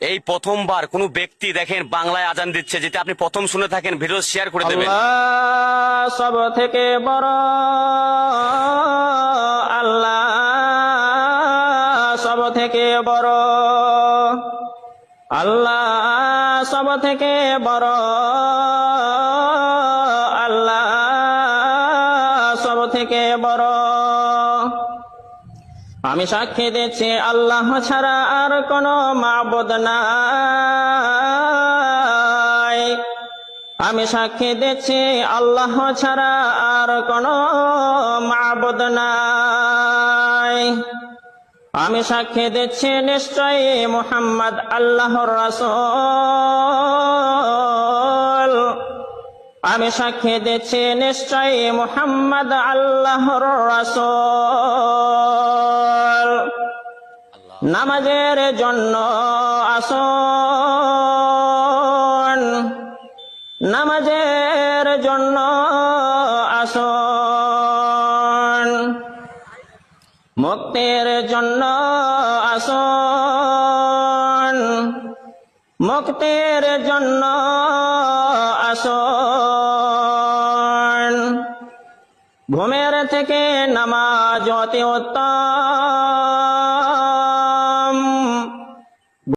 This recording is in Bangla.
এই প্রথমবার কোন ব্যক্তি দেখেন বাংলায় আজান দিচ্ছে, যেটা আপনি প্রথম শুনে থাকেন, ভিডিও শেয়ার করে দেবেন। আল্লাহ সব থেকে বড়, আল্লাহ সব থেকে বড়, আল্লাহ সব থেকে বড়, আল্লাহ সব থেকে বড়। আমি সাক্ষী দিচ্ছি আল্লাহ ছাড়া আর কোনো মাবুদ নাই। আমি সাক্ষী দিচ্ছি আল্লাহ ছাড়া আর কোনো মাবুদ নাই। আমি সাক্ষী দিচ্ছি নিশ্চয়ই মুহাম্মদ আল্লাহর রাসূল। আমি সাক্ষী দিচ্ছি নিশ্চয়ই মুহাম্মদ আল্লাহর রাসূল। নামাজের জন্য আসুন, নামাজের জন্য আসুন, মুক্তির জন্য আসুন, মুক্তির জন্য আসুন। ঘুমের থেকে নামাজ অতি উত্তম,